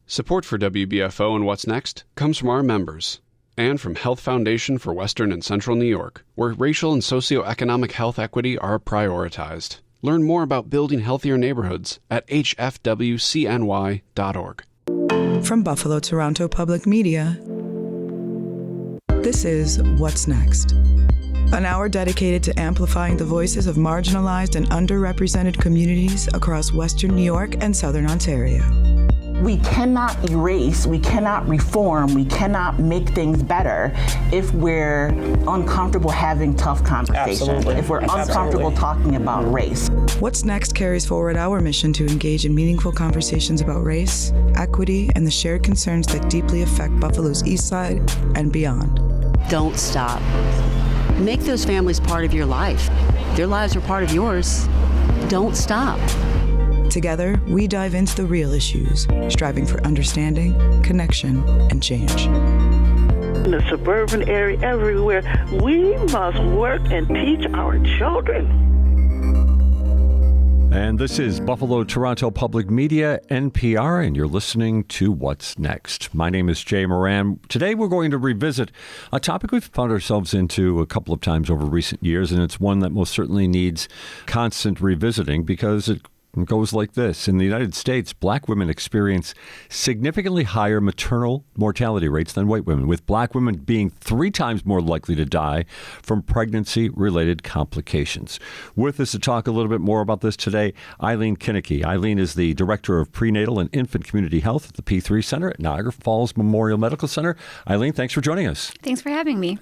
Support for WBFO and What's Next comes from our members and from Health Foundation for Western and Central New York, where racial and socioeconomic health equity are prioritized. Learn more about building healthier neighborhoods at hfwcny.org. From Buffalo Toronto Public Media, this is What's Next, an hour dedicated to amplifying the voices of marginalized and underrepresented communities across Western New York and Southern Ontario. We cannot erase, we cannot reform, we cannot make things better if we're uncomfortable having tough conversations, Absolutely. if we're uncomfortable talking about race. What's Next carries forward our mission to engage in meaningful conversations about race, equity, and the shared concerns that deeply affect Buffalo's East Side and beyond. Don't stop. Make those families part of your life. Their lives are part of yours. Don't stop. Together, we dive into the real issues, striving for understanding, connection, and change. In the suburban area, everywhere, we must work and teach our children. And this is Buffalo Toronto Public Media, NPR, and you're listening to What's Next. My name is Jay Moran. Today we're going to revisit a topic we've found ourselves into a couple of times over recent years, and it's one that most certainly needs constant revisiting because it goes like this. In the United States, Black women experience significantly higher maternal mortality rates than white women, with Black women being 3 times more likely to die from pregnancy-related complications. With us to talk a little bit more about this today, Eileen Kinecke. Eileen is the Director of Prenatal and Infant Community Health at the P3 Center at Niagara Falls Memorial Medical Center. Eileen, thanks for joining us. Thanks for having me.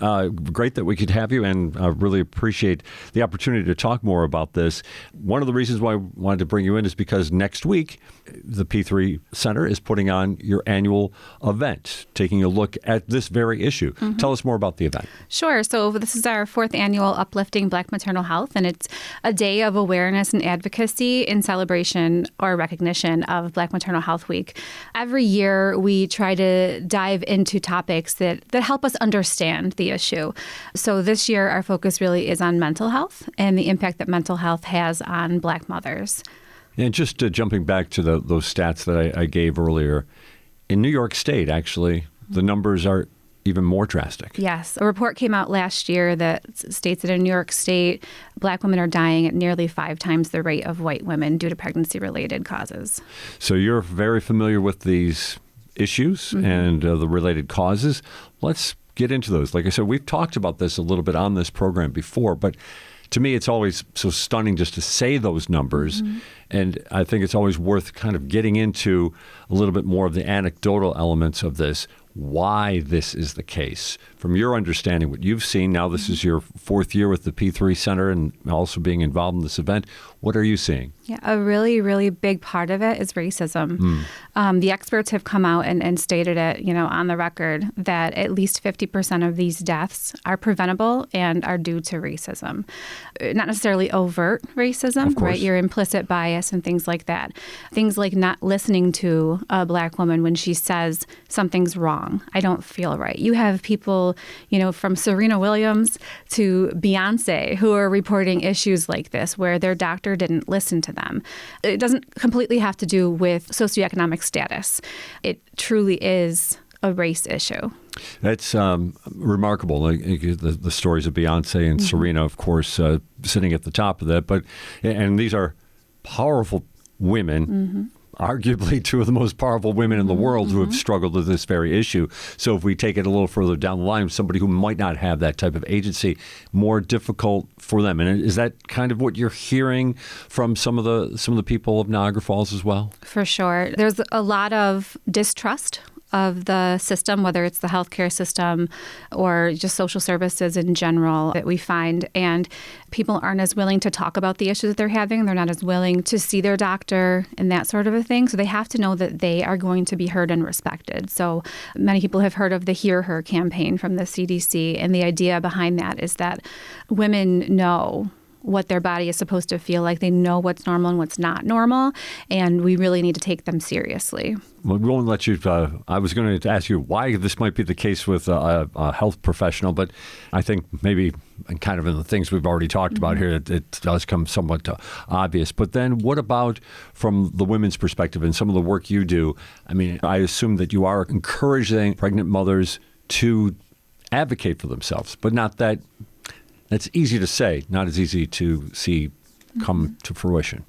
Great that we could have you, and I really appreciate the opportunity to talk more about this. One of the reasons why I wanted to bring you in is because next week, the P3 Center is putting on your annual event, taking a look at this very issue. Mm-hmm. Tell us more about the event. Sure. So this is our 4th annual Uplifting Black Maternal Health, and it's a day of awareness and advocacy in celebration or recognition of Black Maternal Health Week. Every year, we try to dive into topics that help us understand the issue. So this year, our focus really is on mental health and the impact that mental health has on Black mothers. And just jumping back to those stats that I gave earlier, in New York State, actually, the numbers are even more drastic. Yes. A report came out last year that states that in New York State, Black women are dying at nearly 5 times the rate of white women due to pregnancy-related causes. So you're very familiar with these issues mm-hmm. and the related causes. Let's get into those. Like I said, we've talked about this a little bit on this program before, but to me, it's always so stunning just to say those numbers. Mm-hmm. And I think it's always worth kind of getting into a little bit more of the anecdotal elements of this, why this is the case. From your understanding, what you've seen, now this is your 4th year with the P3 Center and also being involved in this event, what are you seeing? Yeah, a really, really big part of it is racism. The experts have come out and stated it, on the record that at least 50% of these deaths are preventable and are due to racism. Not necessarily overt racism, right? Your implicit bias and things like that. Things like not listening to a Black woman when she says something's wrong. I don't feel right. You have people, from Serena Williams to Beyonce who are reporting issues like this where their doctor didn't listen to them. It doesn't completely have to do with socioeconomic status. It truly is a race issue. That's remarkable. The stories of Beyonce and mm-hmm. Serena, of course, sitting at the top of that. And these are powerful women, mm-hmm. arguably 2 of the most powerful women in the world mm-hmm. who have struggled with this very issue. So if we take it a little further down the line, somebody who might not have that type of agency, more difficult for them. And is that kind of what you're hearing from some of the people of Niagara Falls as well? For sure. There's a lot of distrust of the system, whether it's the healthcare system or just social services in general that we find. And people aren't as willing to talk about the issues that they're having. They're not as willing to see their doctor and that sort of a thing. So they have to know that they are going to be heard and respected. So many people have heard of the Hear Her campaign from the CDC. And the idea behind that is that women know what their body is supposed to feel like. They know what's normal and what's not normal, and we really need to take them seriously. Well, we won't let you. I was going to ask you why this might be the case with a health professional, but I think maybe kind of in the things we've already talked about here, it does come somewhat obvious. But then what about from the women's perspective and some of the work you do? I mean, I assume that you are encouraging pregnant mothers to advocate for themselves, but not that that's easy to say, not as easy to see come to fruition.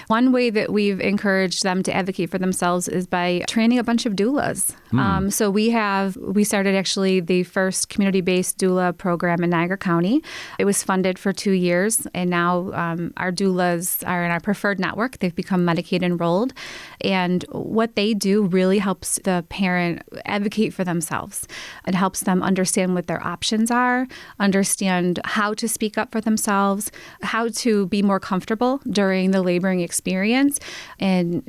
One way that we've encouraged them to advocate for themselves is by training a bunch of doulas. So we started actually the first community-based doula program in Niagara County. It was funded for 2 years, and now our doulas are in our preferred network. They've become Medicaid enrolled, and what they do really helps the parent advocate for themselves. It helps them understand what their options are, understand how to speak up for themselves, how to be more comfortable during the laboring experience, and,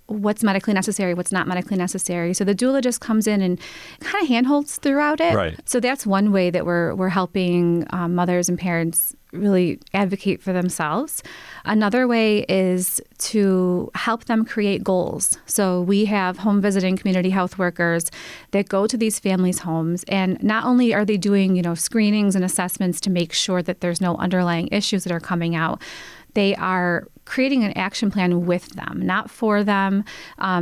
what's medically necessary, what's not medically necessary. So the doula just comes in and kind of handholds throughout it. Right. So that's one way that we're helping mothers and parents really advocate for themselves. Another way is to help them create goals. So we have home visiting community health workers that go to these families' homes, and not only are they doing, screenings and assessments to make sure that there's no underlying issues that are coming out, they are creating an action plan with them, not for them.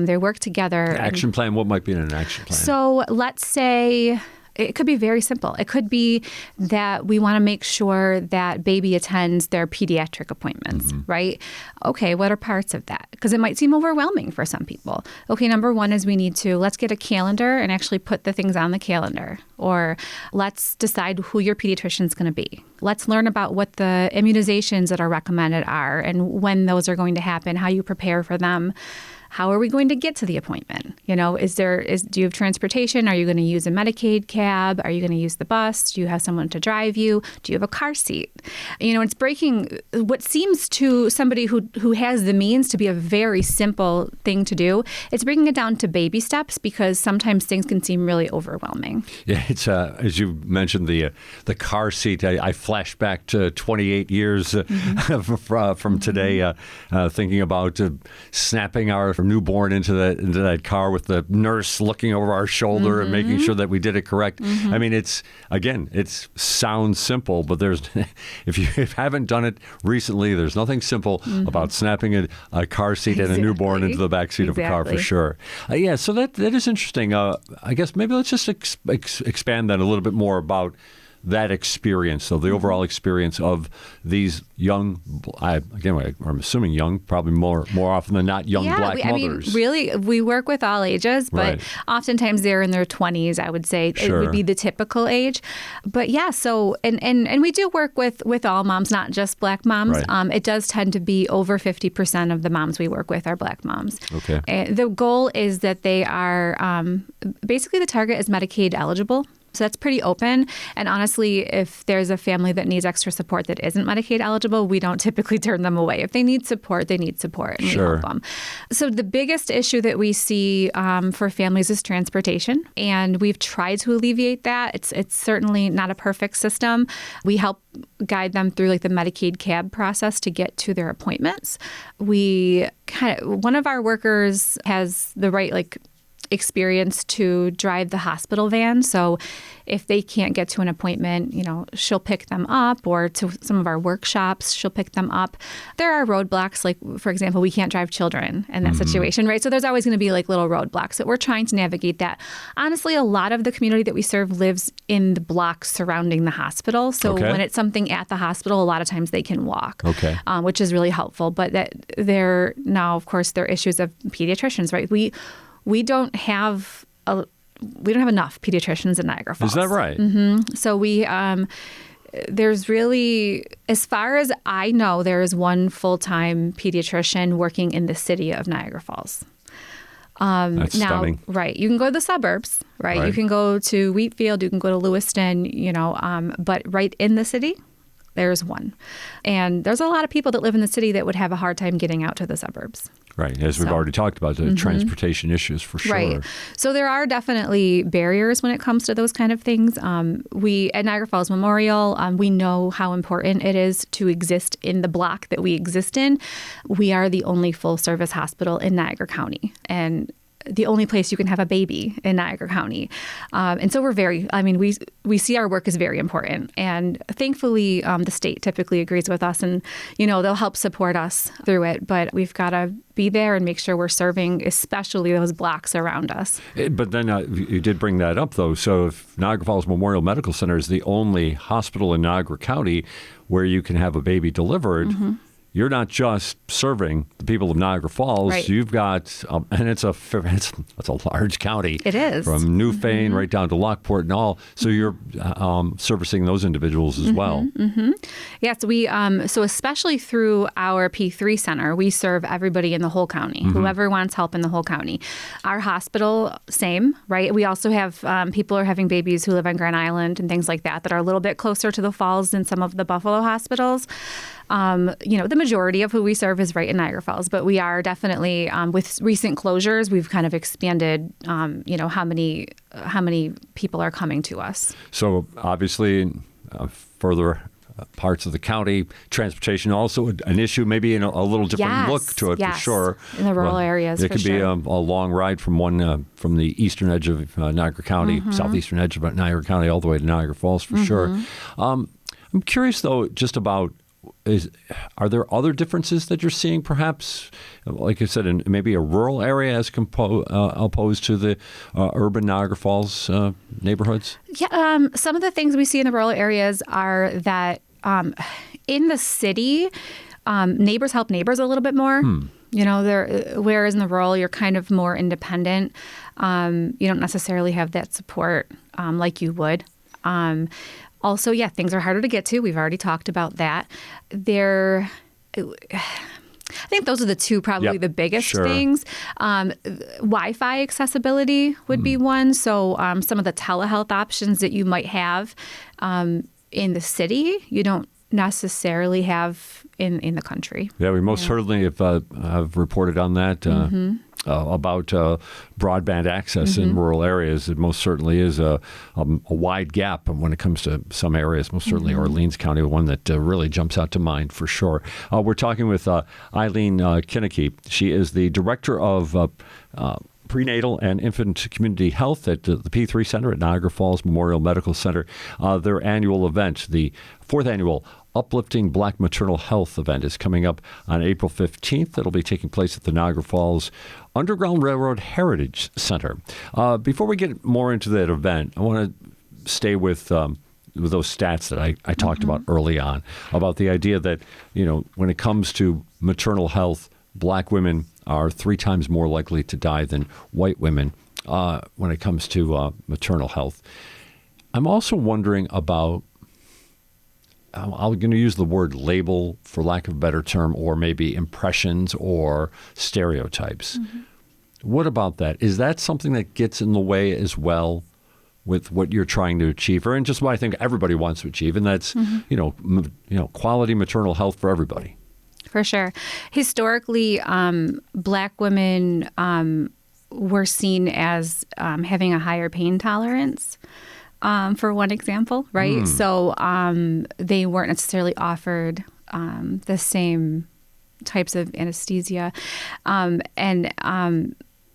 They work together. Action plan? What might be in an action plan? So let's say it could be very simple. It could be that we want to make sure that baby attends their pediatric appointments, right? Okay, what are parts of that? Because it might seem overwhelming for some people. Okay, number one is let's get a calendar and actually put the things on the calendar. Or let's decide who your pediatrician is going to be. Let's learn about what the immunizations that are recommended are and when those are going to happen, how you prepare for them. How are we going to get to the appointment? Do you have transportation? Are you going to use a Medicaid cab? Are you going to use the bus? Do you have someone to drive you? Do you have a car seat? It's breaking what seems to somebody who has the means to be a very simple thing to do. It's breaking it down to baby steps, because sometimes things can seem really overwhelming. Yeah, it's as you mentioned the car seat. I flashed back to 28 years from today, thinking about snapping our newborn into that car with the nurse looking over our shoulder and making sure that we did it correct. I mean, it sounds simple, but if you haven't done it recently, there's nothing simple about snapping a car seat and a newborn into the back seat of a car, for sure. So that is interesting. I guess maybe let's just expand that a little bit more about that experience, so the overall experience of these young, I'm assuming young, probably more often than not, young Black mothers. I mean, really, we work with all ages, but oftentimes they're in their 20s, I would say. It would be the typical age. But so, and we do work with all moms, not just Black moms. Right. It does tend to be over 50% of the moms we work with are Black moms. Okay. The goal is that they are, basically the target is Medicaid eligible. So that's pretty open. And honestly, if there's a family that needs extra support that isn't Medicaid eligible, we don't typically turn them away. If they need support, they need support, and we help them. So the biggest issue that we see for families is transportation, and we've tried to alleviate that. It's certainly not a perfect system. We help guide them through the Medicaid cab process to get to their appointments. One of our workers has the right experience to drive the hospital van. So if they can't get to an appointment, she'll pick them up, or to some of our workshops, she'll pick them up. There are roadblocks, for example, we can't drive children in that situation, right? So there's always going to be little roadblocks that we're trying to navigate that. Honestly, a lot of the community that we serve lives in the blocks surrounding the hospital. So when it's something at the hospital, a lot of times they can walk, which is really helpful. But now, of course, there are issues of pediatricians, right? We don't have enough pediatricians in Niagara Falls. Is that right? Mm-hmm. So there's really, as far as I know, there is one full-time pediatrician working in the city of Niagara Falls. That's stunning. Right. You can go to the suburbs, right? You can go to Wheatfield, you can go to Lewiston, but right in the city, There's one. And there's a lot of people that live in the city that would have a hard time getting out to the suburbs. Right, as we've already talked about, the transportation issues for sure. Right. So there are definitely barriers when it comes to those kind of things. We at Niagara Falls Memorial, we know how important it is to exist in the block that we exist in. We are the only full-service hospital in Niagara County, and the only place you can have a baby in Niagara County. And so we see our work as very important. And thankfully, the state typically agrees with us and, they'll help support us through it. But we've got to be there and make sure we're serving, especially those blocks around us. But then you did bring that up, though. So if Niagara Falls Memorial Medical Center is the only hospital in Niagara County where you can have a baby delivered, you're not just serving the people of Niagara Falls. Right. You've got, and it's a large county. It is. From Newfane right down to Lockport and all. So you're servicing those individuals as well. Yes, we so especially through our P3 center, we serve everybody in the whole county, whoever wants help in the whole county. Our hospital, same, right? We also have people who are having babies who live on Grand Island and things like that are a little bit closer to the falls than some of the Buffalo hospitals. The majority of who we serve is right in Niagara Falls, but we are definitely, with recent closures, we've kind of expanded, how many people are coming to us. So obviously, further parts of the county, transportation also an issue, maybe in a little different look to it for sure. In the rural areas, it could be a long ride from from the eastern edge of Niagara County, southeastern edge of Niagara County, all the way to Niagara Falls for sure. I'm curious though, just about. Are there other differences that you're seeing, perhaps, like I said, in maybe a rural area as opposed to the urban Niagara Falls neighborhoods? Yeah, some of the things we see in the rural areas are that in the city, neighbors help neighbors a little bit more. Whereas in the rural, you're kind of more independent. You don't necessarily have that support like you would. Also, things are harder to get to. We've already talked about that. I think those are the two probably the biggest things. Wi-Fi accessibility would be one. So some of the telehealth options that you might have in the city, you don't necessarily have in the country. Yeah, we most certainly have reported on that. About broadband access in rural areas. It most certainly is a wide gap when it comes to some areas, most certainly Orleans County, one that really jumps out to mind for sure. We're talking with Eileen Kinecke. She is the director of Prenatal and Infant Community Health at the P3 Center at Niagara Falls Memorial Medical Center. Their annual event, the 4th annual Uplifting Black Maternal Health event, is coming up on April 15th. It'll be taking place at the Niagara Falls Underground Railroad Heritage Center. Before we get more into that event, I want to stay with those stats that I talked about early on, about the idea that, when it comes to maternal health, Black women are 3 times more likely to die than white women when it comes to maternal health. I'm also wondering about, I'm going to use the word label for lack of a better term, or maybe impressions or stereotypes. What about that? Is that something that gets in the way as well with what you're trying to achieve, and just what I think everybody wants to achieve, and that's quality maternal health for everybody? For sure. Historically, Black women were seen as having a higher pain tolerance. For one example, right? So they weren't necessarily offered the same types of anesthesia. And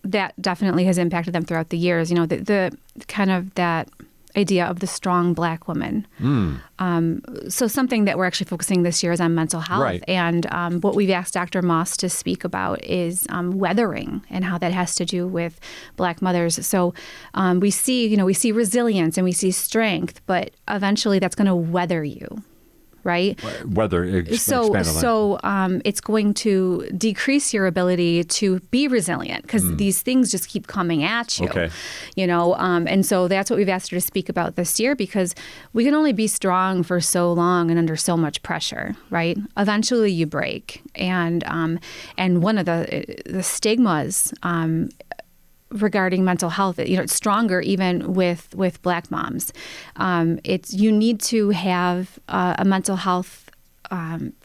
that definitely has impacted them throughout the years. The kind of that idea of the strong Black woman. So something that we're actually focusing this year is on mental health. Right. And what we've asked Dr. Moss to speak about is weathering and how that has to do with Black mothers. So we see resilience and we see strength, but eventually that's going to weather you. Right? So it's going to decrease your ability to be resilient because these things just keep coming at you. Okay. And so that's what we've asked her to speak about this year, because we can only be strong for so long and under so much pressure, right? Eventually you break. And one of the stigmas regarding mental health, it's stronger even with Black moms. You need to have a mental health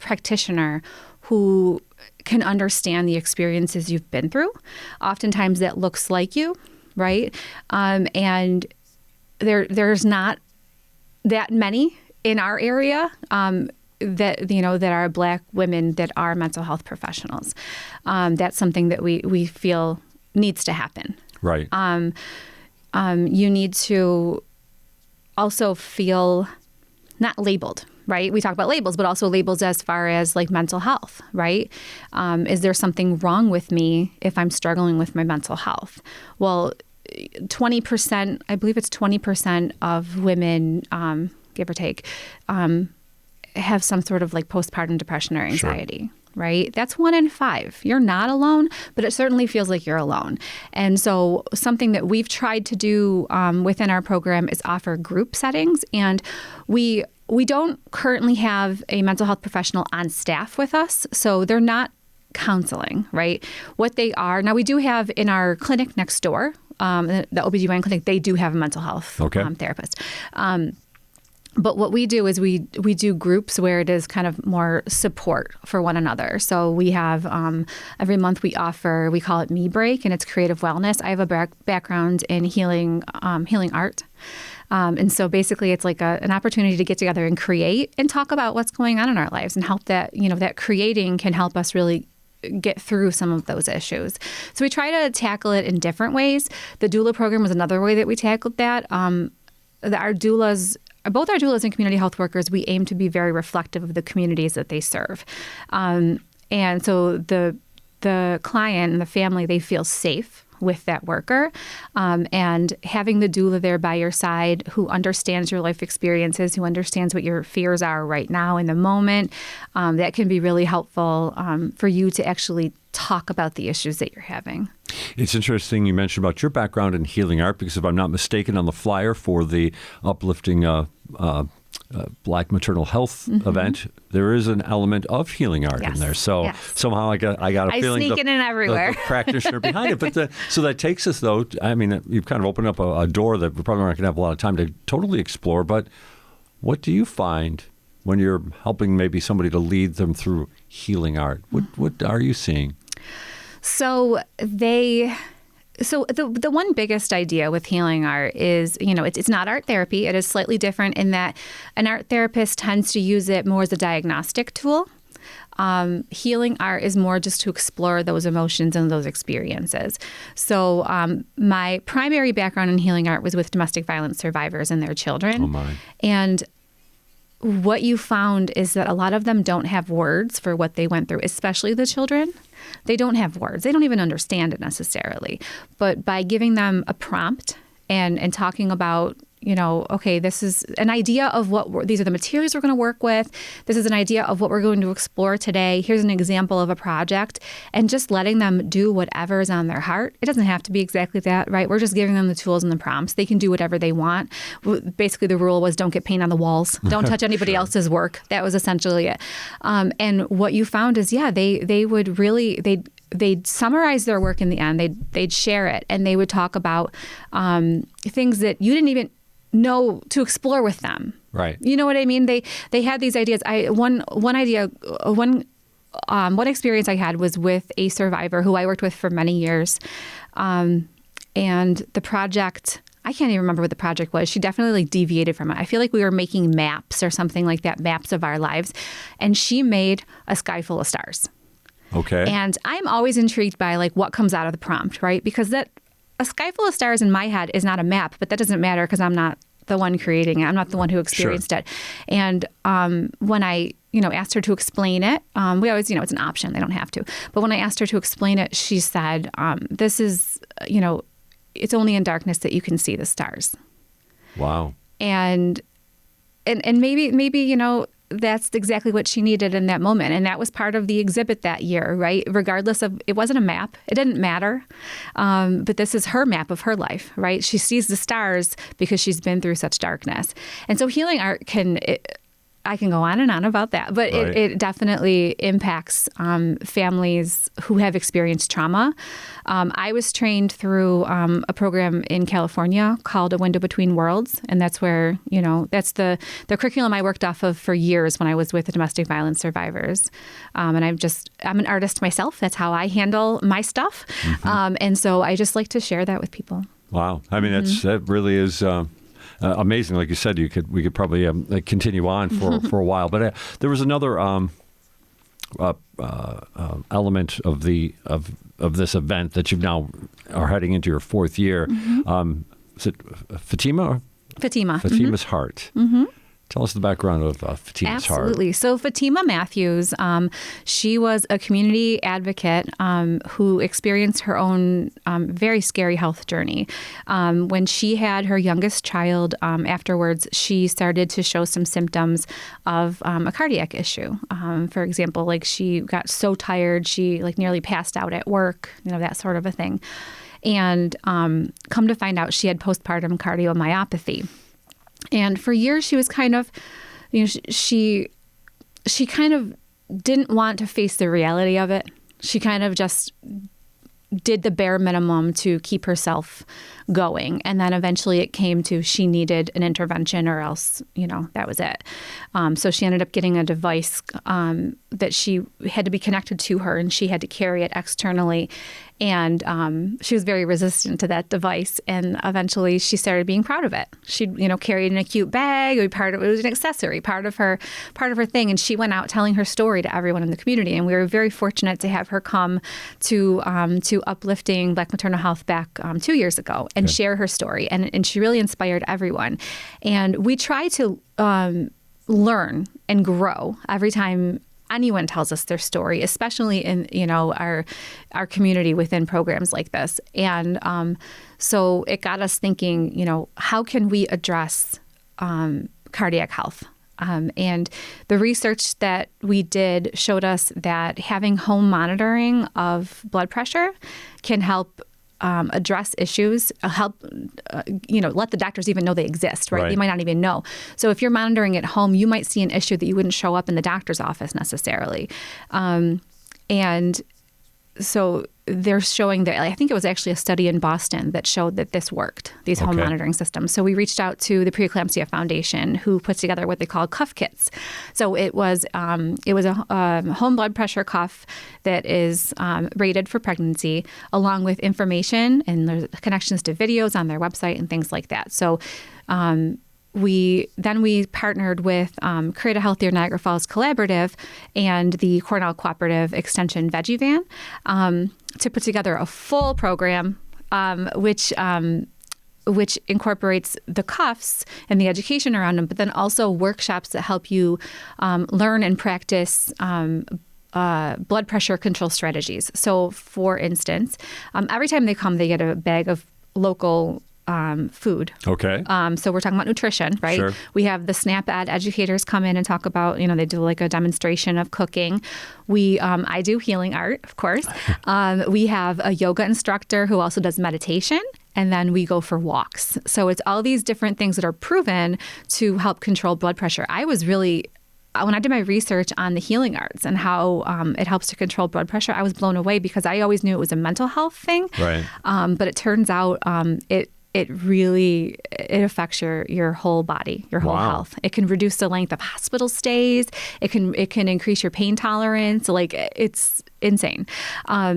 practitioner who can understand the experiences you've been through. Oftentimes that looks like you, right? And there's not that many in our area that are Black women that are mental health professionals. That's something that we feel needs to happen. Right. You need to also feel not labeled, right? We talk about labels, but also labels as far as like mental health, right? Is there something wrong with me if I'm struggling with my mental health? Well, 20%, I believe it's 20% of women, give or take, have some sort of like postpartum depression or anxiety. Sure. Right? That's 1 in 5. You're not alone, but it certainly feels like you're alone. And so something that we've tried to do within our program is offer group settings. And we don't currently have a mental health professional on staff with us, so they're not counseling, right? What they are, now we do have in our clinic next door, the OBGYN clinic, they do have a mental health therapist. But what we do is we do groups where it is kind of more support for one another. So we have every month we call it Me Break, and it's creative wellness. I have a background in healing art. And so basically it's like an opportunity to get together and create and talk about what's going on in our lives and help that, that creating can help us really get through some of those issues. So we try to tackle it in different ways. The doula program was another way that we tackled that. Both our doulas and community health workers, we aim to be very reflective of the communities that they serve. And so the client and the family, they feel safe with that worker. And having the doula there by your side who understands your life experiences, who understands what your fears are right now in the moment, that can be really helpful for you to actually talk about the issues that you're having. It's interesting you mentioned about your background in healing art, because if I'm not mistaken, on the flyer for the uplifting Black Maternal Health event, there is an element of healing art in there. So somehow I got a feeling sneak it in everywhere. The practitioner behind it. But so that takes us, though, I mean, you've kind of opened up a door that we probably aren't going to have a lot of time to totally explore. But what do you find when you're helping maybe somebody to lead them through healing art? What are you seeing? So the one biggest idea with healing art is, it's not art therapy. It is slightly different in that an art therapist tends to use it more as a diagnostic tool. Healing art is more just to explore those emotions and those experiences. So my primary background in healing art was with domestic violence survivors and their children. Oh my. And what you found is that a lot of them don't have words for what they went through, especially the children. They don't have words. They don't even understand it necessarily. But by giving them a prompt and talking about, okay, this is an idea of these are the materials we're going to work with. This is an idea of what we're going to explore today. Here's an example of a project, and just letting them do whatever is on their heart. It doesn't have to be exactly that, right? We're just giving them the tools and the prompts. They can do whatever they want. Basically, the rule was don't get paint on the walls. Don't touch anybody else's work. That was essentially it. And what you found is, they would really, they'd summarize their work in the end. They'd share it, and they would talk about things that you didn't even know to explore with them. Right. You know what I mean? They had these ideas. One experience I had was with a survivor who I worked with for many years. And the project, I can't even remember what the project was. She definitely deviated from it. I feel like we were making maps or something like that, maps of our lives. And she made a sky full of stars. Okay. And I'm always intrigued by what comes out of the prompt, right? Because a sky full of stars in my head is not a map, but that doesn't matter because I'm not the one creating it. I'm not the one who experienced it. And when I, asked her to explain it, we always, it's an option. They don't have to. But when I asked her to explain it, she said, this is, it's only in darkness that you can see the stars. Wow. And maybe, that's exactly what she needed in that moment. And that was part of the exhibit that year, right? Regardless of, it wasn't a map. It didn't matter. But this is her map of her life, right? She sees the stars because she's been through such darkness. And so healing art I can go on and on about that, but Right. it definitely impacts families who have experienced trauma. I was trained through a program in California called A Window Between Worlds, and that's where, that's the curriculum I worked off of for years when I was with the domestic violence survivors. And I'm an artist myself. That's how I handle my stuff. And so I just like to share that with people. Wow. I mean, that really is amazing. Like you said, we could probably continue on for a while. But there was another element of this event that you now are heading into your fourth year. Is it Fatima? Fatima. Fatima's Heart. Tell us the background of Fatima's Heart. Absolutely. So Fatima Matthews, she was a community advocate who experienced her own very scary health journey. When she had her youngest child, afterwards, she started to show some symptoms of a cardiac issue. For example, like she got so tired, she like nearly passed out at work, that sort of a thing. And come to find out, she had postpartum cardiomyopathy. And for years, she was kind of, she kind of didn't want to face the reality of it. She kind of just did the bare minimum to keep herself going. And then eventually it came to she needed an intervention or else, that was it. So she ended up getting a device that she had to be connected to her and she had to carry it externally. And she was very resistant to that device. And eventually she started being proud of it. She, carried in a cute bag. It was an accessory, part of her thing. And she went out telling her story to everyone in the community. And we were very fortunate to have her come to Uplifting Black Maternal Health back 2 years ago and share her story. And she really inspired everyone. And we try to learn and grow every time anyone tells us their story, especially in our community within programs like this. And so it got us thinking, how can we address cardiac health? And the research that we did showed us that having home monitoring of blood pressure can help address issues, help, let the doctors even know they exist, right? They might not even know. So if you're monitoring at home, you might see an issue that you wouldn't show up in the doctor's office necessarily. And so they're showing that, I think it was actually a study in Boston that showed that this worked, these home monitoring systems. So we reached out to the Preeclampsia Foundation, who puts together what they call cuff kits. So it was a home blood pressure cuff that is rated for pregnancy, along with information and there's connections to videos on their website and things like that. So we partnered with Create a Healthier Niagara Falls Collaborative and the Cornell Cooperative Extension Veggie Van to put together a full program, which incorporates the cuffs and the education around them, but then also workshops that help you learn and practice blood pressure control strategies. So, for instance, every time they come, they get a bag of local food. Okay. So we're talking about nutrition, right? Sure. We have the SNAP Ed educators come in and talk about, they do like a demonstration of cooking. I do healing art, of course. We have a yoga instructor who also does meditation. And then we go for walks. So it's all these different things that are proven to help control blood pressure. When I did my research on the healing arts and how it helps to control blood pressure, I was blown away because I always knew it was a mental health thing. Right. But it turns out it really affects your whole body, your whole health. It can reduce the length of hospital stays. It can increase your pain tolerance. Like, it's insane.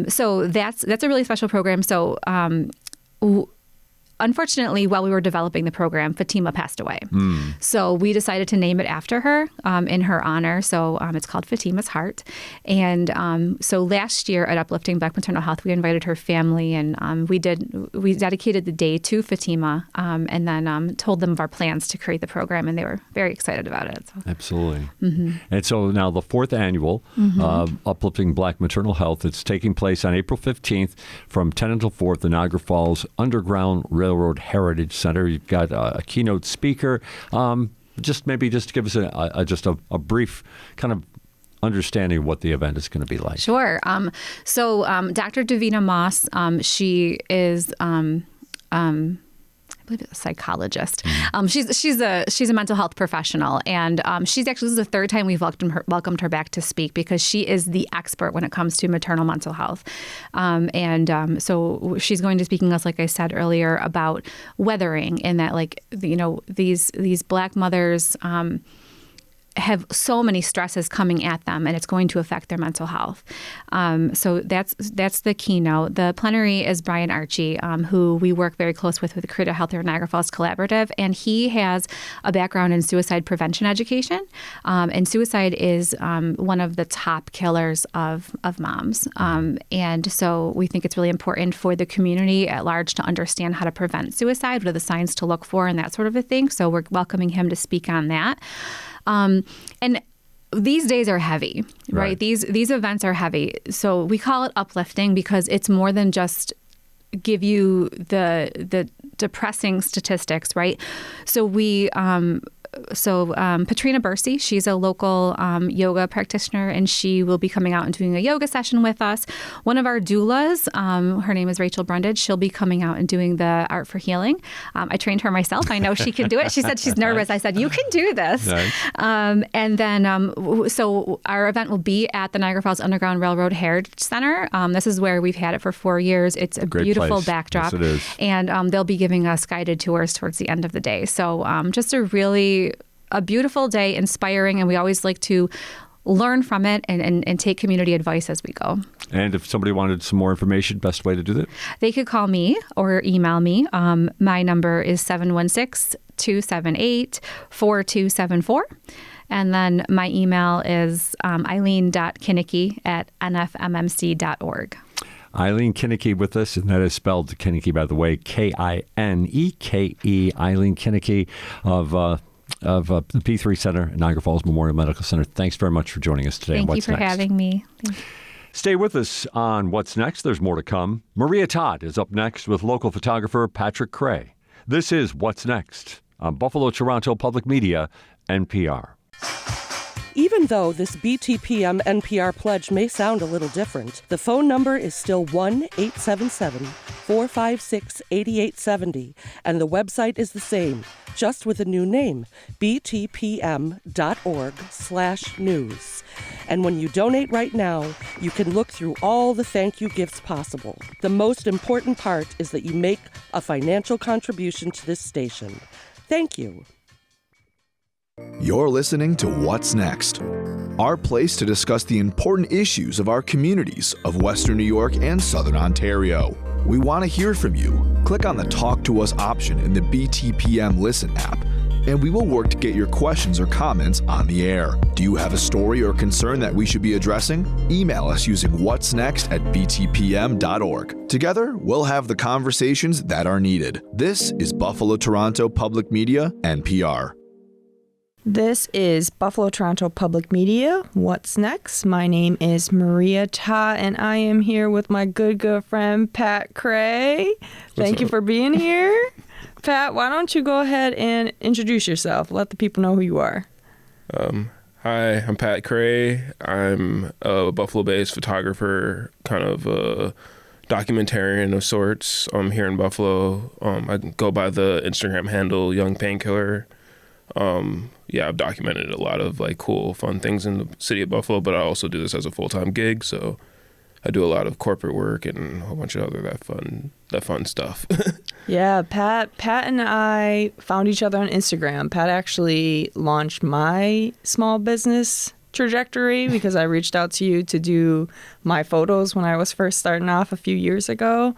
So that's a really special program. So unfortunately, while we were developing the program, Fatima passed away. So we decided to name it after her in her honor. So it's called Fatima's Heart. And so last year at Uplifting Black Maternal Health, we invited her family and we dedicated the day to Fatima and then told them of our plans to create the program. And they were very excited about it. So. Absolutely. And so now the fourth annual Uplifting Black Maternal Health, it's taking place on April 15th from 10 until 4 at the Niagara Falls Underground Railroad Heritage Center. You've got a keynote speaker. Just give us a brief kind of understanding of what the event is going to be like. Sure. So Dr. Davina Moss, she is believe it's a psychologist. She's a mental health professional, and she's actually, this is the third time we've welcomed her back to speak, because she is the expert when it comes to maternal mental health. So she's going to be speaking to us, like I said earlier, about weathering, and that, like, you know, these Black mothers have so many stresses coming at them, and it's going to affect their mental health. So that's the keynote. The plenary is Brian Archie, who we work very close with the Creative Health Niagara Falls Collaborative, and he has a background in suicide prevention education. And suicide is one of the top killers of moms. And so we think it's really important for the community at large to understand how to prevent suicide, what are the signs to look for, and that sort of a thing. So we're welcoming him to speak on that. And these days are heavy, right? These events are heavy. So we call it uplifting because it's more than just give you the depressing statistics, right? So Patrina Bursey, she's a local yoga practitioner, and she will be coming out and doing a yoga session with us. One of our doulas, her name is Rachel Brundage, she'll be coming out and doing the Art for Healing. I trained her myself. I know she can do it. She said she's nervous. I said, you can do this. Nice. And then, so our event will be at the Niagara Falls Underground Railroad Heritage Center. This is where we've had it for 4 years. It's a beautiful place. Backdrop. Yes, it is. And they'll be giving us guided tours towards the end of the day. So just a beautiful day, inspiring, and we always like to learn from it and take community advice as we go. And if somebody wanted some more information, best way to do that? They could call me or email me. My number is 716-278-4274. And then my email is eileen.kinecke@nfmmc.org. Eileen Kinecke with us, and that is spelled Kinecke, by the way, Kineke. Eileen Kinecke of the P3 Center, Niagara Falls Memorial Medical Center. Thanks very much for joining us today. Thank you for having me. Stay with us on What's Next. There's more to come. Maria Todd is up next with local photographer Pat Cray. This is What's Next on Buffalo Toronto Public Media, NPR. Even though this BTPM NPR pledge may sound a little different, the phone number is still 1-877-456-8870, and the website is the same, just with a new name, btpm.org/news. And when you donate right now, you can look through all the thank you gifts possible. The most important part is that you make a financial contribution to this station. Thank you. You're listening to What's Next, our place to discuss the important issues of our communities of Western New York and Southern Ontario. We want to hear from you. Click on the Talk to Us option in the BTPM Listen app, and we will work to get your questions or comments on the air. Do you have a story or concern that we should be addressing? Email us using whatsnext@btpm.org. Together, we'll have the conversations that are needed. This is Buffalo Toronto Public Media, NPR. This is Buffalo Toronto Public Media. What's next? My name is Maria Todd, and I am here with my good friend, Pat Cray. Thank you for being here. Pat, why don't you go ahead and introduce yourself? Let the people know who you are. Hi, I'm Pat Cray. I'm a Buffalo-based photographer, kind of a documentarian of sorts. I'm here in Buffalo. I go by the Instagram handle Young Painkiller. I've documented a lot of cool, fun things in the city of Buffalo, but I also do this as a full-time gig, so I do a lot of corporate work and a whole bunch of other that fun stuff. Yeah, Pat and I found each other on Instagram. Pat actually launched my small business trajectory because I reached out to you to do my photos when I was first starting off a few years ago.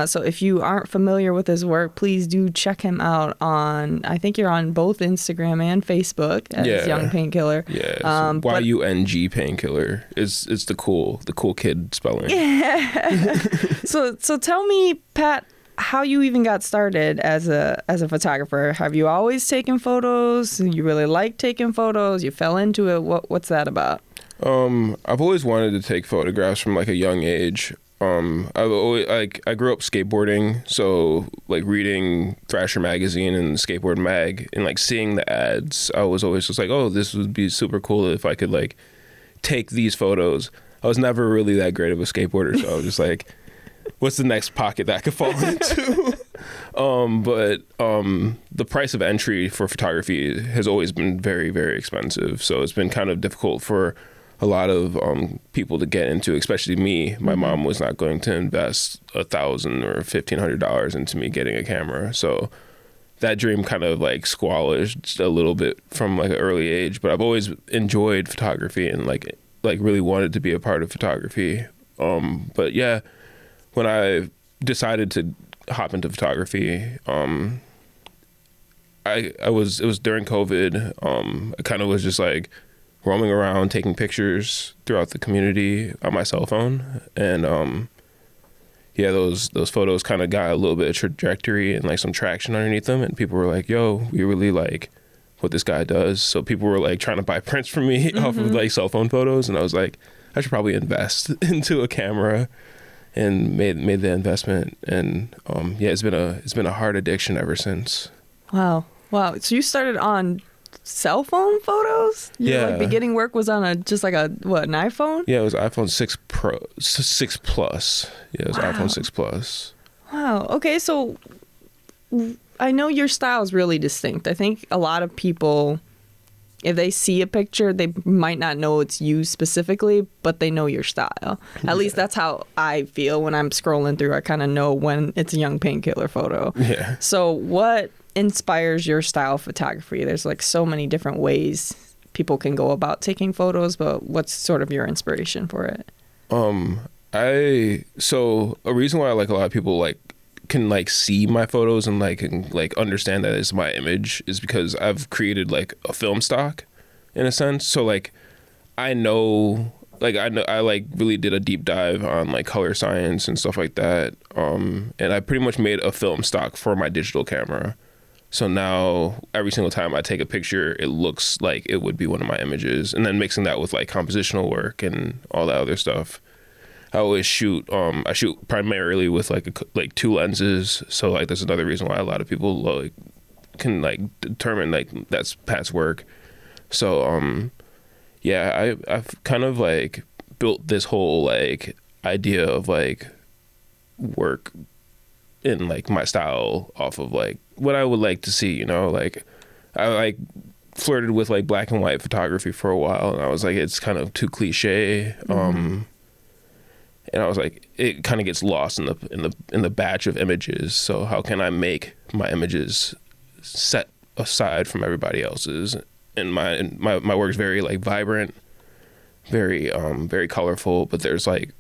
So if you aren't familiar with his work, please do check him out on, I think you're on both Instagram and Facebook as Young Painkiller. Yeah, YUNG Painkiller is the cool kid spelling. Yeah. So tell me, Pat, how you even got started as a photographer. Have you always taken photos? You really like taking photos? You fell into it? What's that about? I've always wanted to take photographs from a young age. I've always I grew up skateboarding, so reading Thrasher magazine and Skateboard Mag and seeing the ads, I was always just oh, this would be super cool if I could take these photos. I was never really that great of a skateboarder, so I was just what's the next pocket that I could fall into? But the price of entry for photography has always been very, very expensive. So it's been kind of difficult for a lot of people to get into, especially me. My mom was not going to invest $1,000 or $1,500 into me getting a camera. So that dream kind of like squelched a little bit from like an early age. But I've always enjoyed photography and like really wanted to be a part of photography. But yeah, when I decided to hop into photography, it was during COVID. I kind of was just like roaming around taking pictures throughout the community on my cell phone, and yeah, those photos kind of got a little bit of trajectory and like some traction underneath them, and people were like, yo, we really like what this guy does. So people were like trying to buy prints from me off of like cell phone photos, and I was like, I should probably invest into a camera, and made the investment. And yeah, it's been a hard addiction ever since. Wow. So you started on cell phone photos? Your like beginning work was on an iPhone? Yeah, it was iPhone 6 Plus. Yeah, it was iPhone 6 Plus. Wow. Okay, so I know your style is really distinct. I think a lot of people, if they see a picture, they might not know it's you specifically, but they know your style. At least that's how I feel when I'm scrolling through. I kind of know when it's a Young Painkiller photo. Yeah. So what inspires your style of photography? There's like so many different ways people can go about taking photos, but what's sort of your inspiration for it? So a reason why like a lot of people like can like see my photos and like understand that it's my image is because I've created like a film stock in a sense. So like I know I like really did a deep dive on like color science and stuff like that. And I pretty much made a film stock for my digital camera. So now every single time I take a picture, it looks like it would be one of my images. And then mixing that with like compositional work and all that other stuff. I always shoot. I shoot primarily with like two lenses. So like that's another reason why a lot of people like can like determine like that's Pat's work. So yeah, I've kind of like built this whole like idea of like work in like my style off of like what I would like to see, you know. Like I like flirted with like black and white photography for a while, and I was like, it's kind of too cliche. And I was like, it kind of gets lost in the batch of images. So how can I make my images set aside from everybody else's? And my work's very like vibrant, very very colorful, but there's like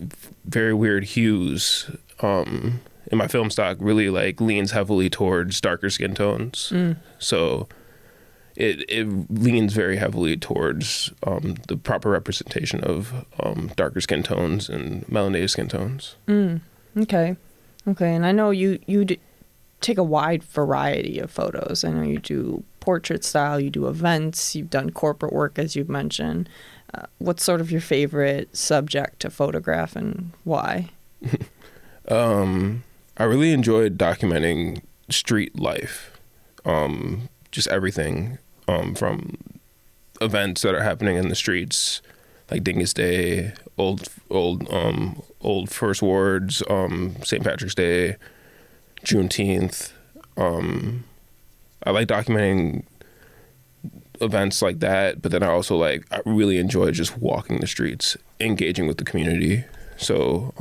very weird hues. And my film stock really like leans heavily towards darker skin tones. So it leans very heavily towards the proper representation of darker skin tones and melanated skin tones. Okay. And I know you take a wide variety of photos. I know you do portrait style, you do events, you've done corporate work, as you've mentioned. What's sort of your favorite subject to photograph and why? I really enjoyed documenting street life, just everything, from events that are happening in the streets, like Dingus Day, old First Wards, St. Patrick's Day, Juneteenth. I like documenting events like that, but then I really enjoy just walking the streets, engaging with the community. So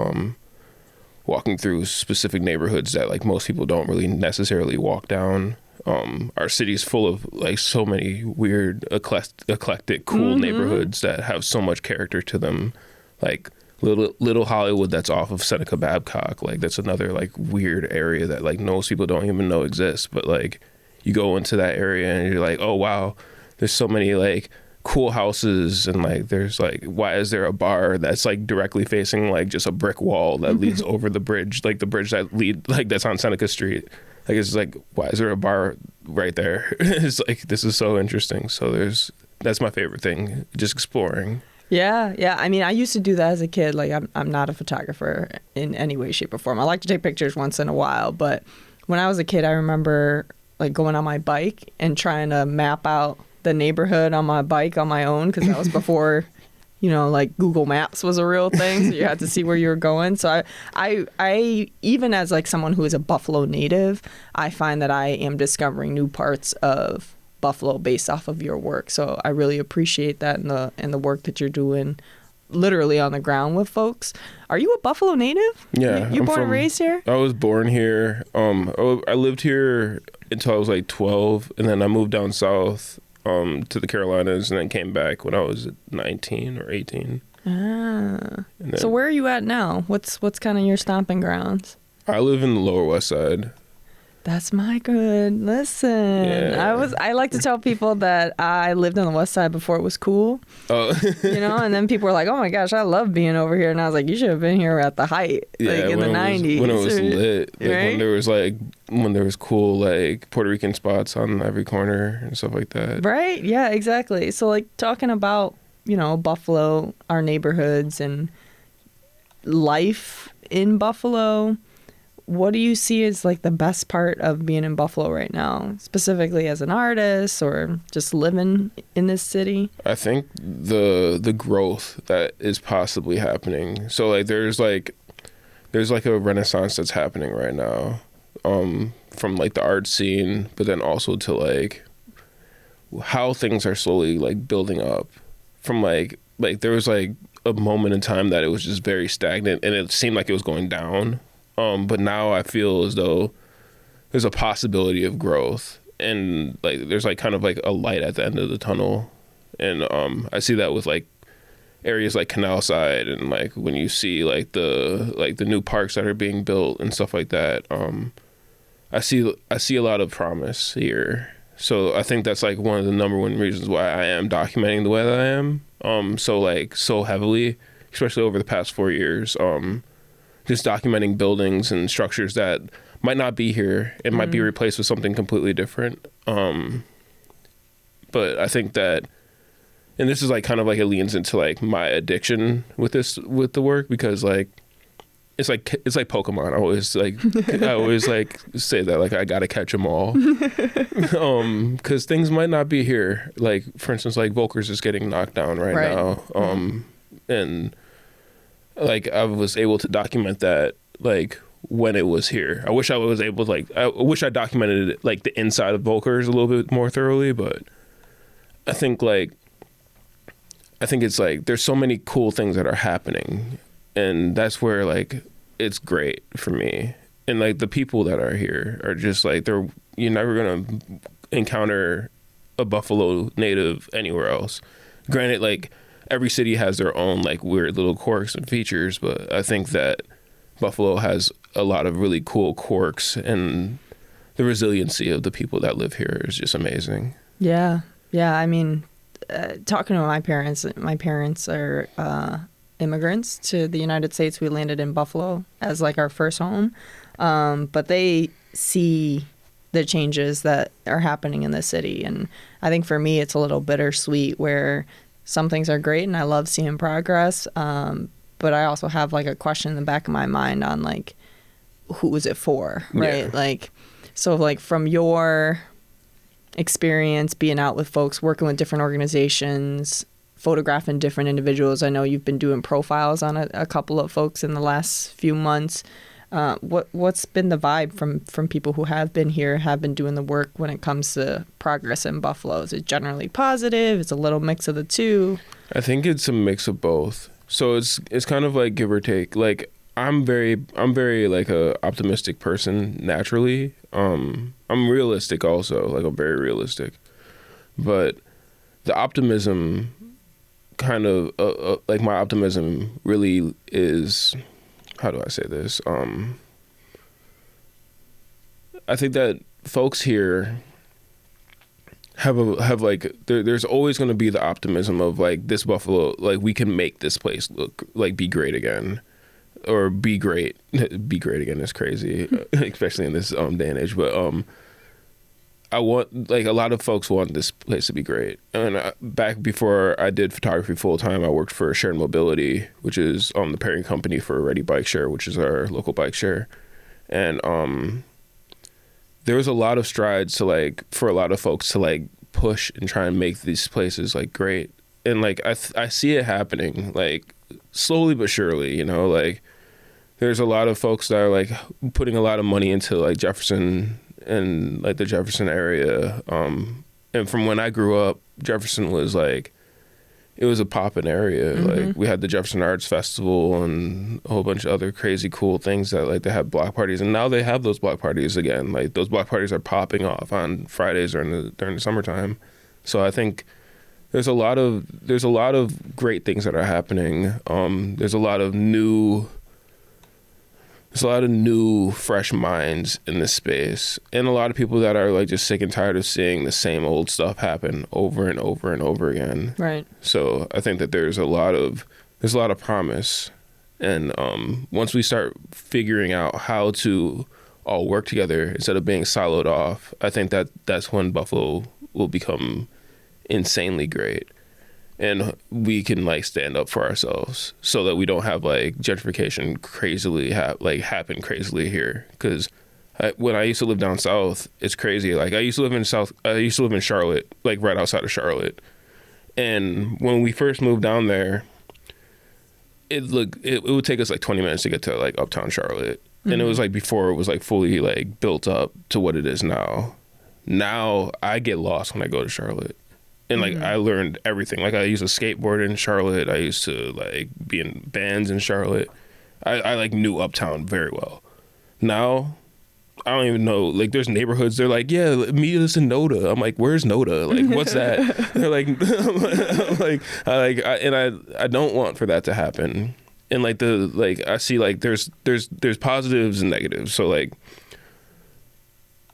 walking through specific neighborhoods that like most people don't really necessarily walk down. Our city's full of like so many weird, eclectic, cool neighborhoods that have so much character to them. Like Little Hollywood, that's off of Seneca Babcock. Like that's another like weird area that like most people don't even know exists. But like you go into that area and you're like, oh wow, there's so many like cool houses, and like there's like, why is there a bar that's like directly facing like just a brick wall that leads over the bridge, like the bridge that's on Seneca Street. Like it's like, why is there a bar right there? It's like, this is so interesting. So that's my favorite thing, just exploring. Yeah. I mean, I used to do that as a kid. Like I'm not a photographer in any way, shape, or form. I like to take pictures once in a while, but when I was a kid, I remember like going on my bike and trying to map out the neighborhood on my bike on my own, because that was before like Google Maps was a real thing, so you had to see where you were going. So I even as like someone who is a Buffalo native, I find that I am discovering new parts of Buffalo based off of your work. So I really appreciate that and the work that you're doing literally on the ground with folks. Are you a Buffalo native? Yeah. You born and raised here? I was born here. I lived here until I was like 12, and then I moved down south to the Carolinas, and then came back when I was 19 or 18. So where are you at now? What's kind of your stomping grounds? I live in the Lower West Side. That's my good. Listen, Yeah. I like to tell people that I lived on the West Side before it was cool. Oh. And then people were like, "Oh my gosh, I love being over here," and I was like, "You should have been here at the height, like in the '90s when it was lit, like right? when there was cool like Puerto Rican spots on every corner and stuff like that." Right? Yeah, exactly. So like talking about Buffalo, our neighborhoods, and life in Buffalo. What do you see as like the best part of being in Buffalo right now, specifically as an artist or just living in this city? I think the growth that is possibly happening. So like there's like a renaissance that's happening right now, from like the art scene, but then also to like how things are slowly like building up. From like there was like a moment in time that it was just very stagnant and it seemed like it was going down. But now I feel as though there's a possibility of growth, and like there's like kind of like a light at the end of the tunnel, and I see that with like areas like Canal Side, and like when you see like the new parks that are being built and stuff like that. I see a lot of promise here, so I think that's like one of the number one reasons why I am documenting the way that I am, so heavily, especially over the past 4 years. Just documenting buildings and structures that might not be here. It might be replaced with something completely different. But I think that, and this is like kind of like it leans into like my addiction with the work, because like it's like Pokemon. I always like say that like I gotta catch them all, because things might not be here. Like for instance, like Volker's is getting knocked down right now, and like I was able to document that like when it was here. I wish I was able to I wish I documented it, like the inside of Volker's a little bit more thoroughly, but I think it's like there's so many cool things that are happening, and that's where like it's great for me. And like the people that are here are just like you're never gonna encounter a Buffalo native anywhere else. Granted, like every city has their own like weird little quirks and features, but I think that Buffalo has a lot of really cool quirks, and the resiliency of the people that live here is just amazing. Yeah. I mean, talking to my parents are immigrants to the United States. We landed in Buffalo as like our first home, but they see the changes that are happening in the city, and I think for me it's a little bittersweet where some things are great and I love seeing progress, but I also have like a question in the back of my mind on like who is it for, right? Yeah. Like, so like from your experience being out with folks, working with different organizations, photographing different individuals. I know you've been doing profiles on a couple of folks in the last few months. What's been the vibe from people who have been here, have been doing the work when it comes to progress in Buffalo? Is it generally positive? It's a little mix of the two? I think it's a mix of both. So it's kind of like give or take. Like I'm very like a optimistic person naturally. I'm realistic also. Like I'm very realistic, but the optimism kind of like my optimism really is. How do I say this? I think that folks here have like there's always going to be the optimism of like this Buffalo, like we can make this place look like be great again, or be great again is crazy, especially in this day and age. But I want, like, a lot of folks want this place to be great. And back before I did photography full time, I worked for Shared Mobility, which is the parent company for Ready Bike Share, which is our local bike share. And there was a lot of strides to like for a lot of folks to like push and try and make these places like great. and like I see it happening, like slowly but surely, you know, like there's a lot of folks that are like putting a lot of money into like Jefferson and like the Jefferson area. And from when I grew up, Jefferson was like, it was a poppin' area. Like we had the Jefferson Arts Festival and a whole bunch of other crazy cool things that like they had block parties, and now they have those block parties again. Like those block parties are popping off on Fridays during the summertime. So I think there's a lot of great things that are happening. There's a lot of new fresh minds in this space, and a lot of people that are like just sick and tired of seeing the same old stuff happen over and over and over again. Right. So I think that there's a lot of promise, and once we start figuring out how to all work together instead of being siloed off, I think that's when Buffalo will become insanely great. And we can like stand up for ourselves so that we don't have like gentrification crazily happen crazily here. Because when I used to live down south, it's crazy. Like I used to live in Charlotte, like right outside of Charlotte. And when we first moved down there, it would take us like 20 minutes to get to like uptown Charlotte. And it was like before it was like fully like built up to what it is now. Now I get lost when I go to Charlotte. And like I learned everything. Like I used to skateboard in Charlotte. I used to like be in bands in Charlotte. I like knew uptown very well. Now I don't even know. Like there's neighborhoods. They're like, yeah, meet us in Noda. I'm like, where's Noda? Like what's that? They're like, I don't want for that to happen. And like I see like there's positives and negatives. So like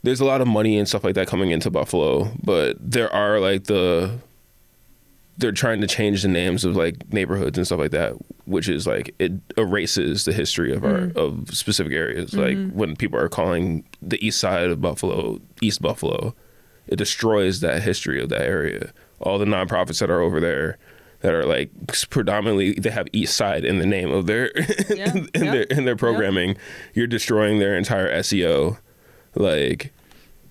there's a lot of money and stuff like that coming into Buffalo, but there are like they're trying to change the names of like neighborhoods and stuff like that, which is like it erases the history of of specific areas. Like when people are calling the east side of Buffalo East Buffalo, it destroys that history of that area. All the nonprofits that are over there that are like predominantly they have East Side in the name of their in their programming, you're destroying their entire SEO. Like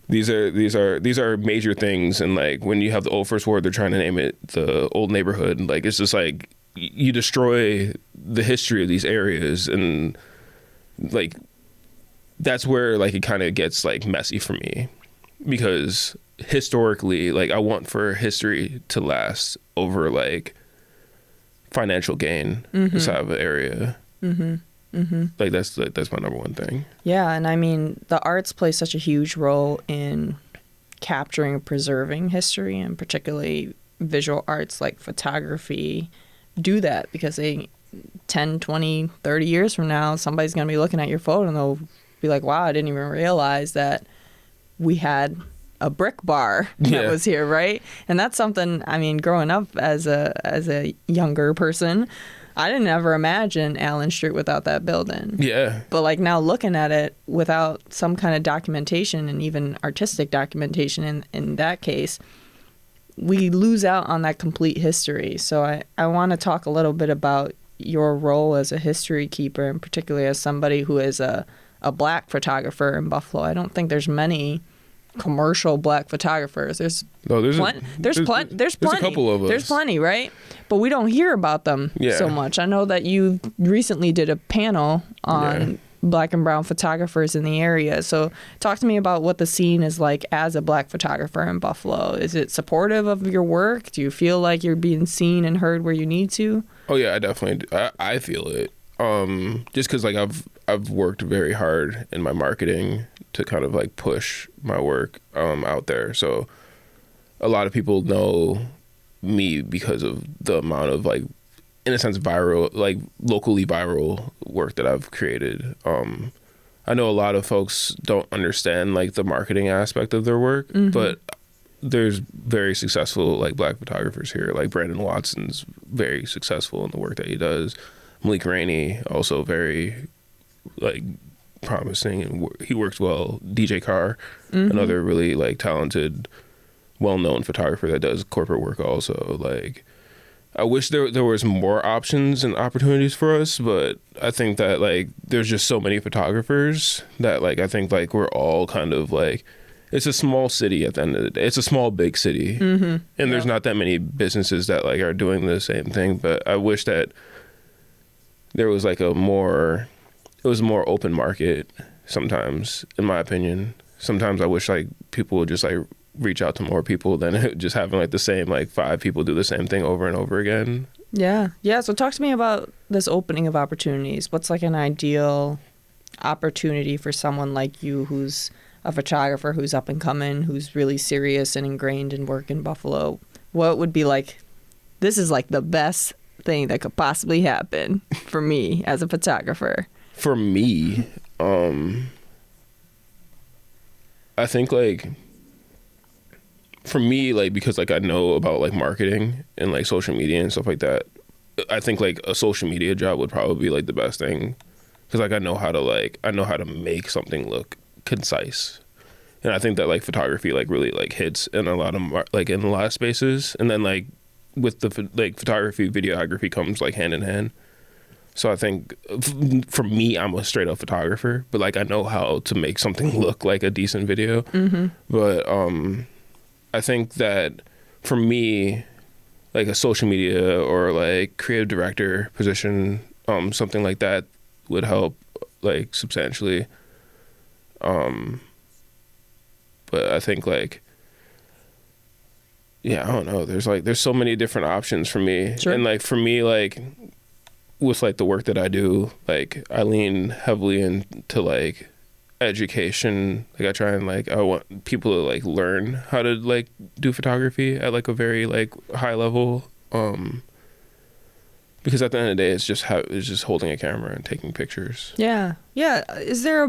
these are major things, and like when you have the old First Ward, they're trying to name it the old neighborhood. Like it's just like you destroy the history of these areas, and like that's where like it kind of gets like messy for me, because historically, like I want for history to last over like financial gain inside of an area. Like that's my number one thing. Yeah, and I mean the arts play such a huge role in capturing and preserving history, and particularly visual arts like photography do that, because 10, 20, 30 years from now, somebody's going to be looking at your photo and they'll be like, wow, I didn't even realize that we had a brick bar that was here, right? And that's something, I mean, growing up as a younger person, I didn't ever imagine Allen Street without that building. Yeah. But like now looking at it without some kind of documentation, and even artistic documentation in that case, we lose out on that complete history. So I want to talk a little bit about your role as a history keeper, and particularly as somebody who is a black photographer in Buffalo. I don't think there's many commercial black photographers. There's plenty. There's a couple of us. There's plenty, right? But we don't hear about them so much. I know that you recently did a panel on black and brown photographers in the area. So talk to me about what the scene is like as a black photographer in Buffalo. Is it supportive of your work? Do you feel like you're being seen and heard where you need to? Oh yeah, I definitely do. I feel it. Just because like I've worked very hard in my marketing to kind of like push my work out there. So a lot of people know me because of the amount of like, in a sense, viral, like locally viral work that I've created. I know a lot of folks don't understand like the marketing aspect of their work, but there's very successful like black photographers here. Like Brandon Watson's very successful in the work that he does. Malik Rainey also very like promising, and he works well. DJ Carr, another really like talented, well-known photographer that does corporate work also. Like I wish there was more options and opportunities for us, but I think that like there's just so many photographers that like I think like we're all kind of like it's a small city at the end of the day. It's a small, big city. And there's not that many businesses that like are doing the same thing. But I wish that there was like it was a more open market sometimes, in my opinion. Sometimes I wish like people would just like reach out to more people than just having like the same like 5 people do the same thing over and over again. Yeah. So talk to me about this opening of opportunities. What's like an ideal opportunity for someone like you who's a photographer, who's up and coming, who's really serious and ingrained in work in Buffalo? What would be like, this is like the best thing that could possibly happen for me as a photographer? For me, I think like, for me, like, because like I know about like marketing and like social media and stuff like that, I think like a social media job would probably be like the best thing, because like I know how to make something look concise, and I think that like photography like really like hits in a lot of spaces, and then like with the like photography, videography comes like hand in hand. So I think for me, I'm a straight up photographer, but like I know how to make something look like a decent video. But I think that for me, like a social media or like creative director position, something like that would help like substantially. But I think like, yeah, I don't know. There's so many different options for me. Sure. And like for me, like with like the work that I do, like I lean heavily into like education. Like I try and like I want people to like learn how to like do photography at like a very like high level, because at the end of the day it's just holding a camera and taking pictures. Yeah Is there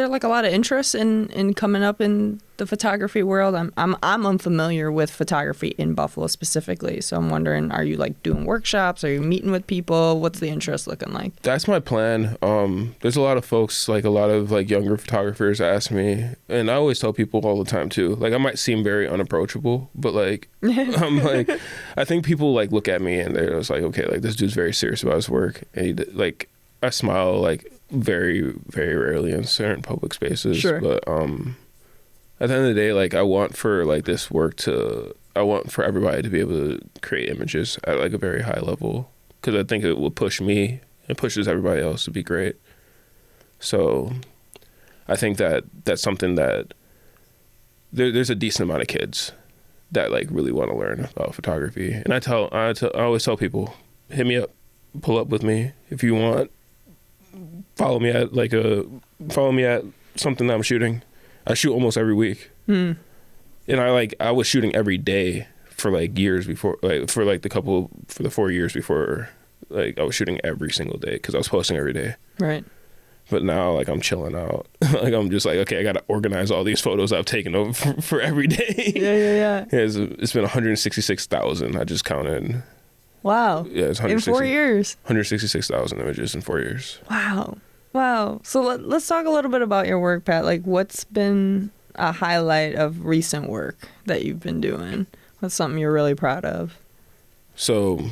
like a lot of interest in coming up in the photography world? I'm unfamiliar with photography in Buffalo specifically, so I'm wondering, are you like doing workshops? Are you meeting with people? What's the interest looking like? That's my plan. There's a lot of folks, like a lot of like younger photographers ask me, and I always tell people all the time too, like I might seem very unapproachable, but like I'm like, I think people like look at me and they're just like, okay, like this dude's very serious about his work, and like I smile like very, very rarely in certain public spaces. Sure. But at the end of the day, like I want for everybody to be able to create images at like a very high level, because I think it will push me. It pushes everybody else to be great. So I think that that's something that there's a decent amount of kids that like really want to learn about photography. And I always tell people, hit me up, pull up with me if you want. Follow me at something that I'm shooting. I shoot almost every week. And I was shooting every day for like years before, like for the 4 years before, like I was shooting every single day because I was posting every day. Right. But now like I'm chilling out. Like I'm just like, okay, I got to organize all these photos I've taken over for every day. Yeah. It's been 166,000. I just counted. Wow. Yeah, it's in 4 years. 166,000 images in 4 years. Wow. So let's talk a little bit about your work, Pat. Like, what's been a highlight of recent work that you've been doing? What's something you're really proud of? So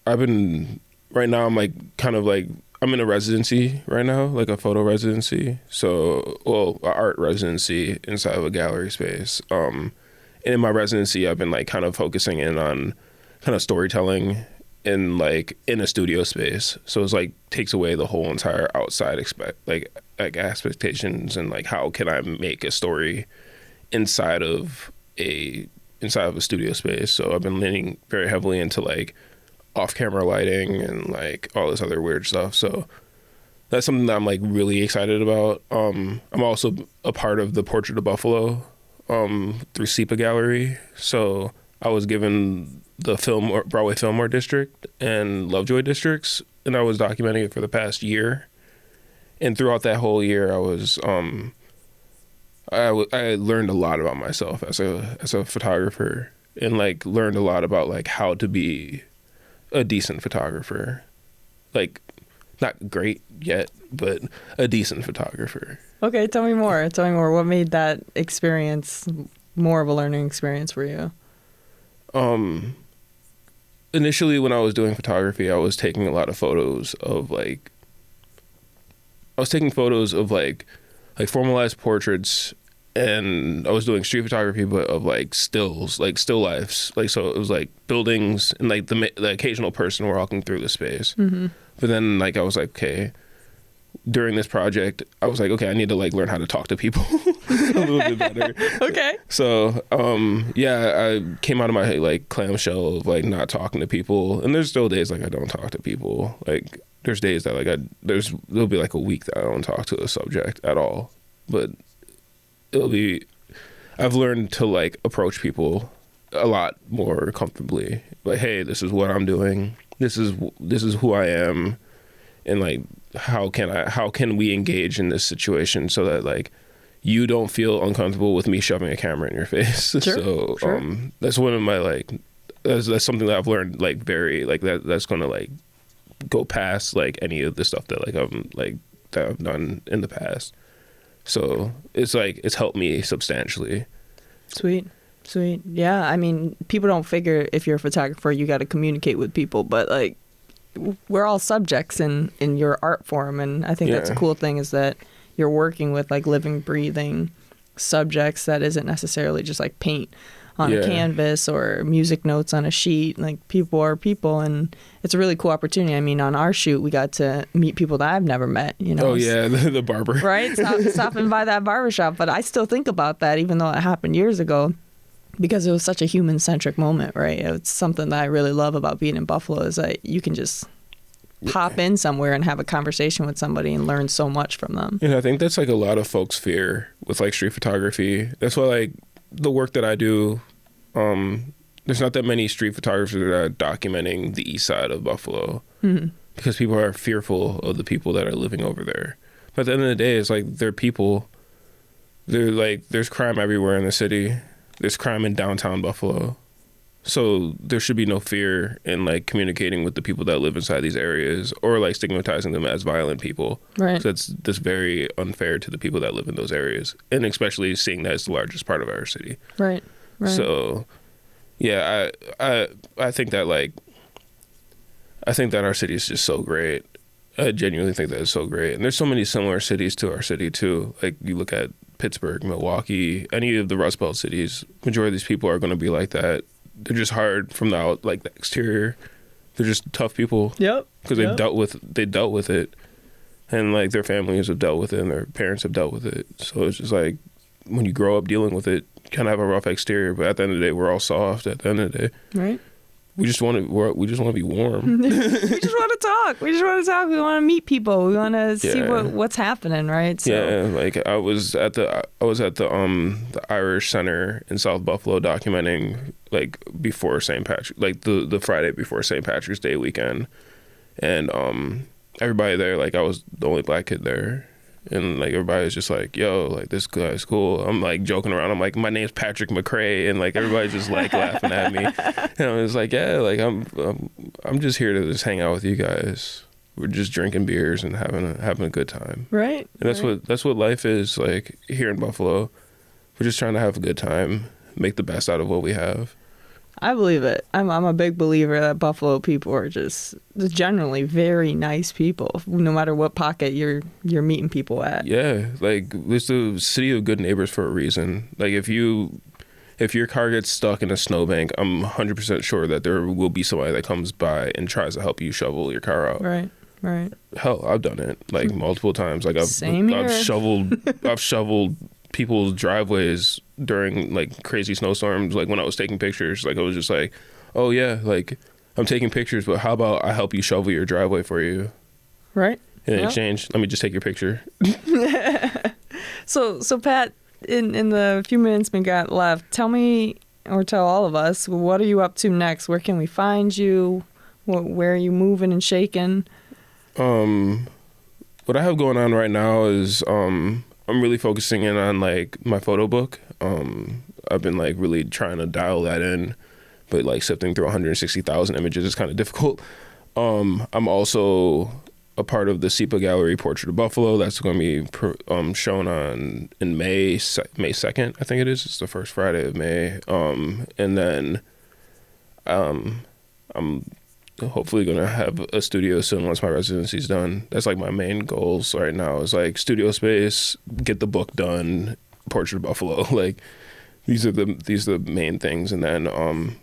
right now I'm like kind of like, I'm in a residency right now, like a photo residency. So, an art residency inside of a gallery space. And in my residency, I've been like kind of focusing in on kind of storytelling in a studio space. So it's like takes away the whole entire outside expectations, and like how can I make a story inside of a studio space. So I've been leaning very heavily into like off-camera lighting and like all this other weird stuff. So that's something that I'm like really excited about. I'm also a part of the Portrait of Buffalo through SEPA Gallery. So I was given the Broadway Fillmore District and Lovejoy districts, and I was documenting it for the past year. And throughout that whole year, I was I learned a lot about myself as a photographer, and like learned a lot about like how to be a decent photographer. Like not great yet, but a decent photographer. Okay, tell me more. What made that experience more of a learning experience for you? Initially when I was doing photography, I was taking a lot of photos of like formalized portraits and I was doing street photography, but of like stills, like still lifes. Like, so it was like buildings and like the occasional person walking through the space. Mm-hmm. But then like I was like, okay, during this project, I was like, okay, I need to like learn how to talk to people a little bit better. Okay. So, I came out of my like clamshell of like not talking to people, and there's still days like I don't talk to people. Like there's days that like there'll be like a week that I don't talk to a subject at all. But I've learned to like approach people a lot more comfortably. Like, hey, this is what I'm doing. This is who I am, and like how can we engage in this situation so that like you don't feel uncomfortable with me shoving a camera in your face. Sure, So sure. that's one of my like that's something that I've learned like very like that's gonna like go past like any of the stuff that that I've done in the past. So it's like it's helped me substantially. Sweet. Yeah, I mean, people don't figure if you're a photographer, you got to communicate with people, but like we're all subjects in your art form, and I think that's a cool thing is that you're working with like living, breathing subjects that isn't necessarily just like paint on a canvas or music notes on a sheet. Like people are people, and it's a really cool opportunity. I mean, on our shoot, we got to meet people that I've never met, you know. Oh yeah, the barber. Right? Stopping by that barbershop. But I still think about that even though it happened years ago because it was such a human-centric moment, right? It's something that I really love about being in Buffalo is that you can just pop in somewhere and have a conversation with somebody and learn so much from them. And I think that's like a lot of folks' fear with like street photography. That's why like the work that I do, there's not that many street photographers that are documenting the east side of Buffalo because people are fearful of the people that are living over there. But at the end of the day, it's like they're people. They're like there's crime everywhere in the city. There's crime in downtown Buffalo. So there should be no fear in like communicating with the people that live inside these areas or like stigmatizing them as violent people. Right. So that's very unfair to the people that live in those areas, and especially seeing that it's the largest part of our city. Right. So, yeah, I think that like I think that our city is just so great. I genuinely think that it's so great, and there's so many similar cities to our city too. Like you look at Pittsburgh, Milwaukee, any of the Rust Belt cities. Majority of these people are going to be like that. They're just hard from the the exterior. They're just tough people. Yep. Because they dealt with it, and like their families have dealt with it, and their parents have dealt with it. So it's just like when you grow up dealing with it, you kind of have a rough exterior. But at the end of the day, we're all soft. At the end of the day, right. We just want to be warm. We just want to talk. We want to meet people. We want to see what's happening, right? So. Yeah, like I was at the Irish Center in South Buffalo documenting like before St. Patrick, like the Friday before St. Patrick's Day weekend, and everybody there, like I was the only black kid there. And like everybody was just like, yo, like this guy's cool. I'm like joking around. I'm like, my name's Patrick McCray, and like everybody's just like laughing at me. And I was like, yeah, like I'm just here to just hang out with you guys. We're just drinking beers and having a good time. Right. And that's what life is like here in Buffalo. We're just trying to have a good time, make the best out of what we have. I believe it. I'm a big believer that Buffalo people are just generally very nice people, no matter what pocket you're meeting people at. Yeah, like it's the city of good neighbors for a reason. Like if your car gets stuck in a snowbank, I'm 100% sure that there will be somebody that comes by and tries to help you shovel your car out. Right. Hell, I've done it like multiple times. Like I've shoveled people's driveways during like crazy snowstorms. Like when I was taking pictures, like I was just like, oh yeah, like I'm taking pictures, but how about I help you shovel your driveway for you? Right. In exchange, let me just take your picture. So Pat, in the few minutes we got left, tell me or tell all of us, what are you up to next? Where can we find you? Where are you moving and shaking? What I have going on right now is I'm really focusing in on like my photo book. I've been like really trying to dial that in, but like sifting through 160,000 images is kind of difficult. I'm also a part of the SEPA Gallery Portrait of Buffalo. That's going to be shown in May 2nd, I think it is. It's the first Friday of May. And then I'm hopefully going to have a studio soon once my residency's done. That's like my main goals right now is like studio space, get the book done, Portrait of Buffalo. Like, these are the main things. And then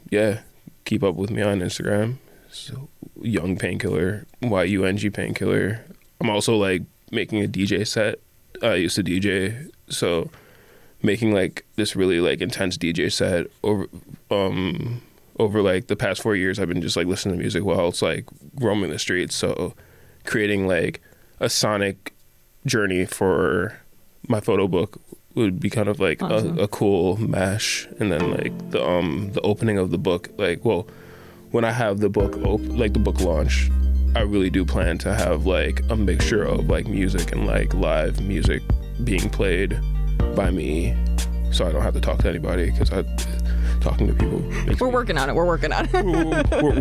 keep up with me on Instagram. So, Young Painkiller, YUNG Painkiller. I'm also like making a DJ set. I used to DJ, so making like this really like intense DJ set over like the past 4 years. I've been just like listening to music while it's like roaming the streets. So creating like a sonic journey for my photo book would be kind of like awesome. a cool mash. And then like the opening of the book, like, well, when I have the book like the book launch, I really do plan to have like a mixture of like music and like live music being played by me, so I don't have to talk to anybody, because talking to people we're working on it. We're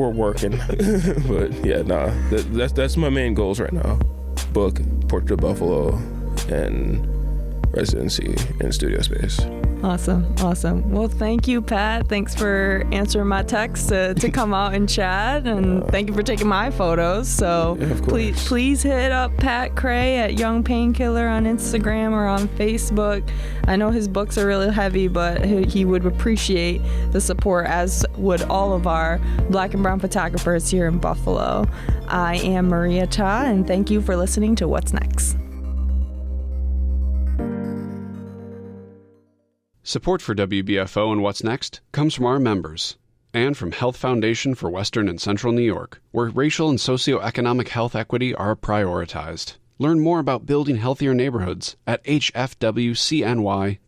working. But yeah, that's my main goals right now: book, Portrait of Buffalo, and residency in studio space. Awesome. Well, thank you, Pat. Thanks for answering my text to come out and chat, and thank you for taking my photos. So please hit up Pat Cray at Young Painkiller on Instagram or on Facebook. I know his books are really heavy, but he would appreciate the support, as would all of our Black and brown photographers here in Buffalo. I am Maria Cha, and thank you for listening to What's Next. Support for WBFO and What's Next comes from our members and from Health Foundation for Western and Central New York, where racial and socioeconomic health equity are prioritized. Learn more about building healthier neighborhoods at hfwcny.org.